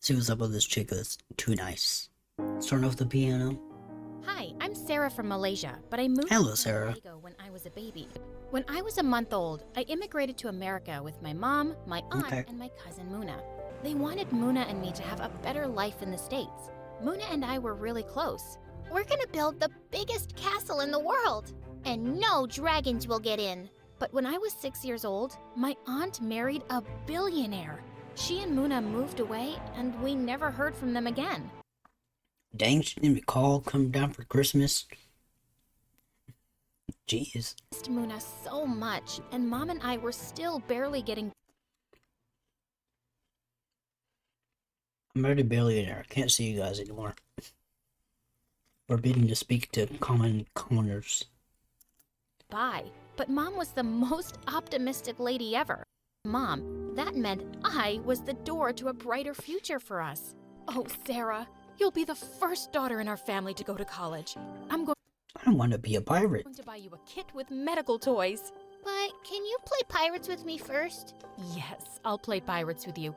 See what's up with this chick that's too nice. Starting off the piano. Hi, I'm Sarah from Malaysia, but I moved Hello, to San Sarah. Diego when I was a baby. When I was a month old, I immigrated to America with my mom, my aunt, Okay. and my cousin Muna. They wanted Muna and me to have a better life in the States. Muna and I were really close. We're gonna build the biggest castle in the world, and no dragons will get in. But when I was 6 years old, my aunt married a billionaire. She and Muna moved away, and we never heard from them again. Dang, she didn't even call, come down for Christmas. Jeez. I missed Muna so much, and Mom and I were still barely getting. I'm already a billionaire. I can't see you guys anymore. Forbidden to speak to commoners. by. But Mom was the most optimistic lady ever. Mom, that meant I was the door to a brighter future for us. Oh, Sarah, you'll be the first daughter in our family to go to college. I'm going I want to be a pirate. to buy you a kit with medical toys. But can you play pirates with me first? Yes, I'll play pirates with you.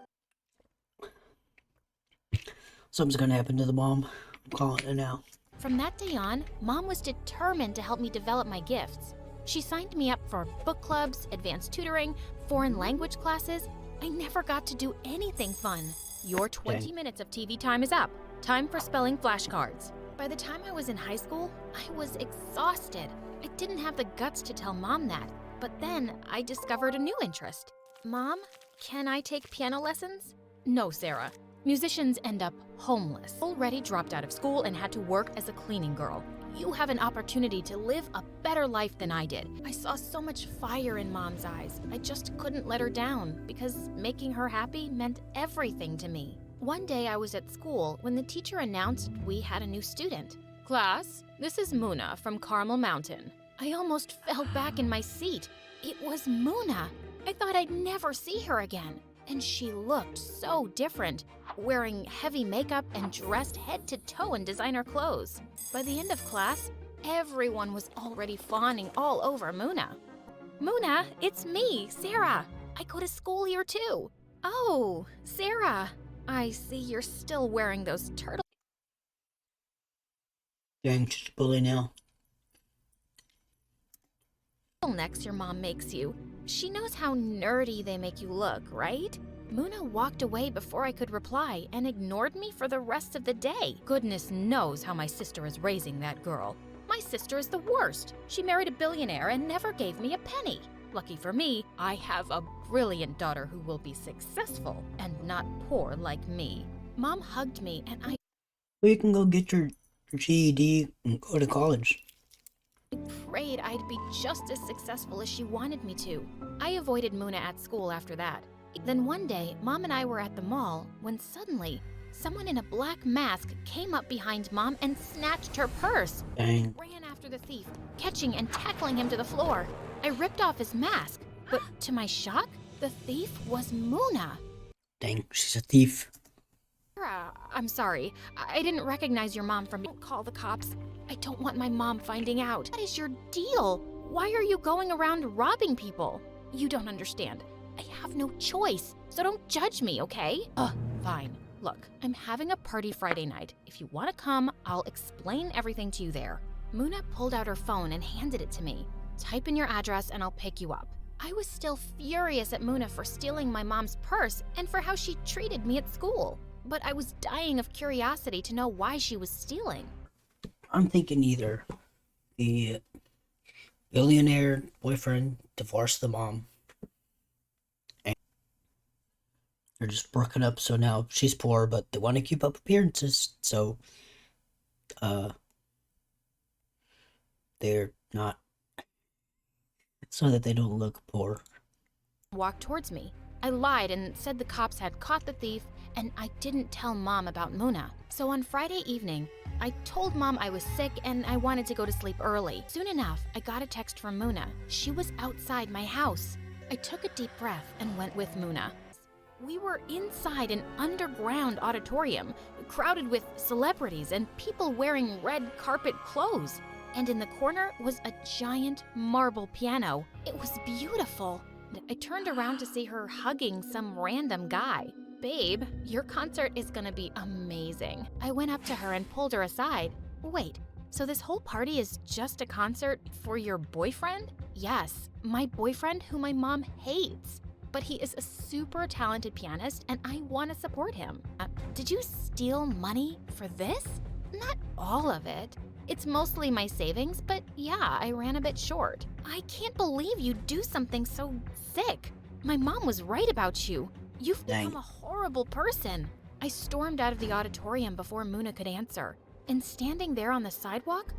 Something's gonna happen to the mom. I'm calling it now. From that day on, Mom was determined to help me develop my gifts. She signed me up for book clubs, advanced tutoring, foreign language classes. I never got to do anything fun. Your 20 minutes of TV time is up. Time for spelling flashcards. By the time I was in high school, I was exhausted. I didn't have the guts to tell Mom that. But then I discovered a new interest. Mom, can I take piano lessons? No, Sarah. Musicians end up homeless. Already dropped out of school and had to work as a cleaning girl. You have an opportunity to live a better life than I did. I saw so much fire in Mom's eyes. I just couldn't let her down because making her happy meant everything to me. One day I was at school when the teacher announced we had a new student. Class, this is Muna from Carmel Mountain. I almost fell back in my seat. It was Muna. I thought I'd never see her again. And she looked so different, wearing heavy makeup and dressed head to toe in designer clothes. By the end of class, everyone was already fawning all over Muna. Muna, it's me, Sarah. I go to school here too. Oh, Sarah, I see you're still wearing those Dang, she's a bully now. turtlenecks your mom makes you. She knows how nerdy they make you look, right? Muna walked away before I could reply and ignored me for the rest of the day. Goodness knows how my sister is raising that girl. My sister is the worst. She married a billionaire and never gave me a penny. Lucky for me, I have a brilliant daughter who will be successful and not poor like me. Mom hugged me and I Well, you can go get your GED and go to college. prayed I'd be just as successful as she wanted me to. I avoided Muna at school after that. Then one day, Mom and I were at the mall when suddenly, someone in a black mask came up behind Mom and snatched her purse. Dang. Ran after the thief, catching and tackling him to the floor. I ripped off his mask, but to my shock, the thief was Muna. Dang, she's a thief. Sarah, I'm sorry. I didn't recognize your mom from. Don't call the cops. I don't want my mom finding out. What is your deal? Why are you going around robbing people? You don't understand. I have no choice, so don't judge me, okay? Fine. Look, I'm having a party Friday night. If you want to come, I'll explain everything to you there. Muna pulled out her phone and handed it to me. Type in your address and I'll pick you up. I was still furious at Muna for stealing my mom's purse and for how she treated me at school. But I was dying of curiosity to know why she was stealing. I'm thinking either the billionaire boyfriend divorced the mom. And they're just broken up, so now she's poor, but they want to keep up appearances, so they're not, so that they don't look poor. Walked towards me. I lied and said the cops had caught the thief, and I didn't tell Mom about Muna. So on Friday evening, I told Mom I was sick and I wanted to go to sleep early. Soon enough, I got a text from Muna. She was outside my house. I took a deep breath and went with Muna. We were inside an underground auditorium, crowded with celebrities and people wearing red carpet clothes. And in the corner was a giant marble piano. It was beautiful. I turned around to see her hugging some random guy. Babe, your concert is gonna be amazing. I went up to her and pulled her aside. Wait, so this whole party is just a concert for your boyfriend? Yes, my boyfriend who my mom hates. But he is a super talented pianist and I want to support him. Did you steal money for this? Not all of it. It's mostly my savings, but yeah, I ran a bit short. I can't believe you'd do something so sick. My mom was right about you. You've become a horrible person. I stormed out of the auditorium before Muna could answer. And standing there on the sidewalk,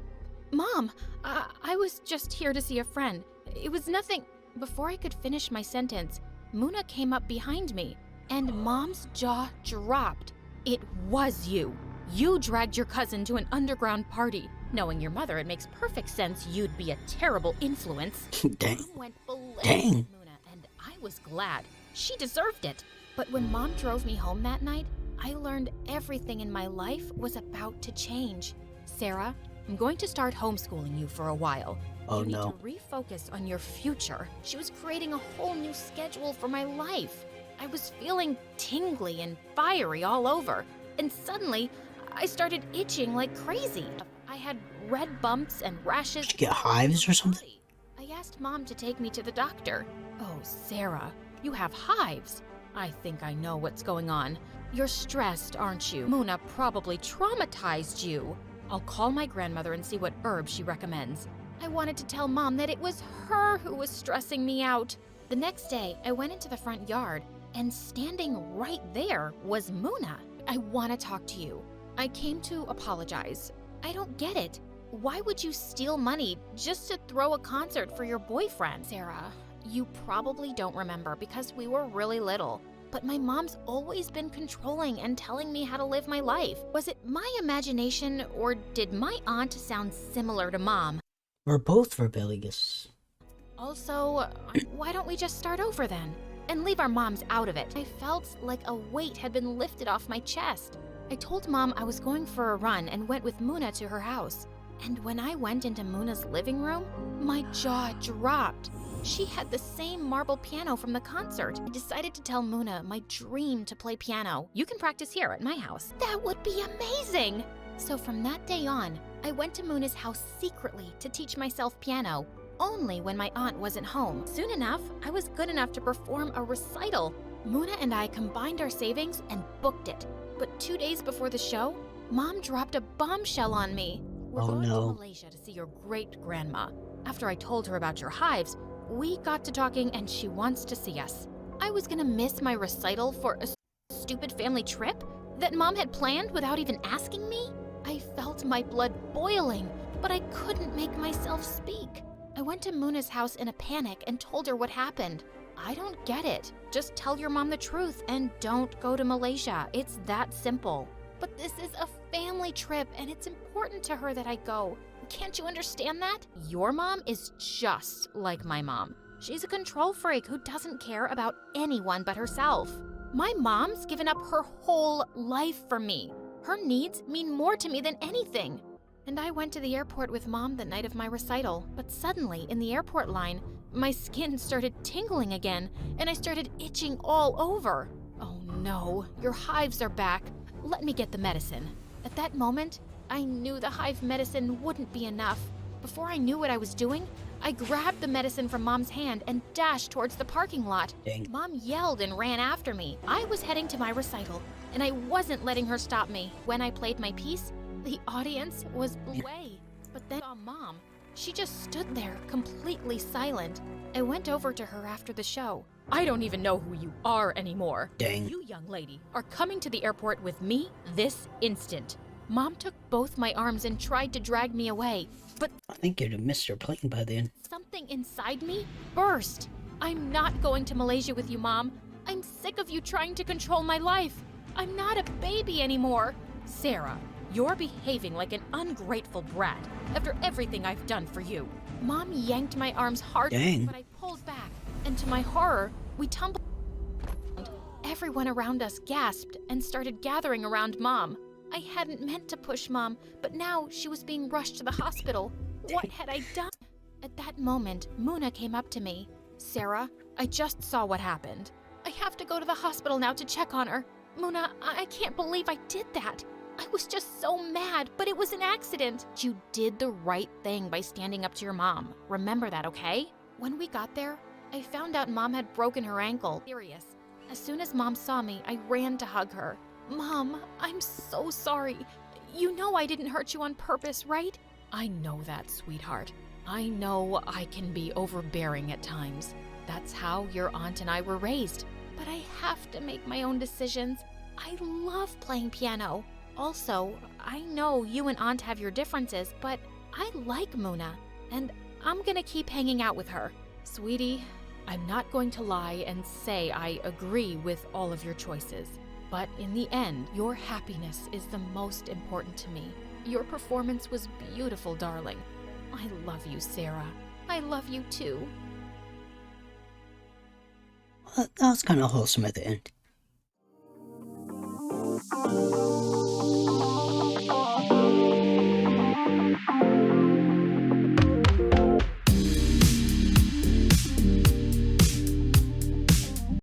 Mom, I was just here to see a friend. It was nothing. Before I could finish my sentence, Muna came up behind me, and Mom's jaw dropped. It was you. You dragged your cousin to an underground party. Knowing your mother, it makes perfect sense you'd be a terrible influence. Dang. Mom went ballistic Dang. with Muna, and I was glad. She deserved it. But when Mom drove me home that night, I learned everything in my life was about to change. Sarah, I'm going to start homeschooling you for a while. Oh, you need no. to refocus on your future. She was creating a whole new schedule for my life. I was feeling tingly and fiery all over. And suddenly, I started itching like crazy. I had red bumps and rashes. Did you get hives or something? I asked Mom to take me to the doctor. Oh, Sarah, you have hives. I think I know what's going on. You're stressed, aren't you? Muna probably traumatized you. I'll call my grandmother and see what herbs she recommends. I wanted to tell Mom that it was her who was stressing me out. The next day, I went into the front yard, and standing right there was Muna. I want to talk to you. I came to apologize. I don't get it. Why would you steal money just to throw a concert for your boyfriend? Sarah, you probably don't remember because we were really little. But my mom's always been controlling and telling me how to live my life. Was it my imagination or did my aunt sound similar to Mom? We're both rebellious. Also, why don't we just start over then? And leave our moms out of it. I felt like a weight had been lifted off my chest. I told Mom I was going for a run and went with Muna to her house. And when I went into Muna's living room, my jaw dropped. She had the same marble piano from the concert. I decided to tell Muna my dream to play piano. You can practice here at my house. That would be amazing! So from that day on, I went to Muna's house secretly to teach myself piano, only when my aunt wasn't home. Soon enough, I was good enough to perform a recital. Muna and I combined our savings and booked it. But 2 days before the show, Mom dropped a bombshell on me. We're going to Malaysia to see your great-grandma. After I told her about your hives, we got to talking and she wants to see us. I was gonna miss my recital for a stupid family trip that Mom had planned without even asking me? I felt my blood boiling, but I couldn't make myself speak. I went to Muna's house in a panic and told her what happened. I don't get it. Just tell your mom the truth and don't go to Malaysia. It's that simple. But this is a family trip and it's important to her that I go. Can't you understand that? Your mom is just like my mom. She's a control freak who doesn't care about anyone but herself. My mom's given up her whole life for me. Her needs mean more to me than anything. And I went to the airport with Mom the night of my recital, but suddenly in the airport line, my skin started tingling again and I started itching all over. Oh no, your hives are back. Let me get the medicine. At that moment, I knew the hive medicine wouldn't be enough. Before I knew what I was doing, I grabbed the medicine from Mom's hand and dashed towards the parking lot. Dang. Mom yelled and ran after me. I was heading to my recital, and I wasn't letting her stop me. When I played my piece, the audience was away. But then I saw Mom. She just stood there, completely silent. I went over to her after the show. I don't even know who you are anymore. Dang. You, young lady, are coming to the airport with me this instant. Mom took both my arms and tried to drag me away, but I think you'd have missed your plane by then. something inside me burst. I'm not going to Malaysia with you, Mom. I'm sick of you trying to control my life. I'm not a baby anymore. Sarah, you're behaving like an ungrateful brat after everything I've done for you. Mom yanked my arms hard, Dang. but I pulled back, and to my horror, we tumbled. Everyone around us gasped and started gathering around Mom. I hadn't meant to push Mom, but now she was being rushed to the hospital. What had I done? At that moment, Muna came up to me. Sarah, I just saw what happened. I have to go to the hospital now to check on her. Muna, I can't believe I did that. I was just so mad, but it was an accident. You did the right thing by standing up to your mom. Remember that, okay? When we got there, I found out Mom had broken her ankle. Serious. As soon as Mom saw me, I ran to hug her. Mom, I'm so sorry. You know I didn't hurt you on purpose, right? I know that, sweetheart. I know I can be overbearing at times. That's how your aunt and I were raised. But I have to make my own decisions. I love playing piano. Also, I know you and Aunt have your differences, but I like Muna, and I'm gonna keep hanging out with her. Sweetie, I'm not going to lie and say I agree with all of your choices, but in the end, your happiness is the most important to me. Your performance was beautiful, darling. I love you, Sarah. I love you too. Well, that was kind of wholesome at the end.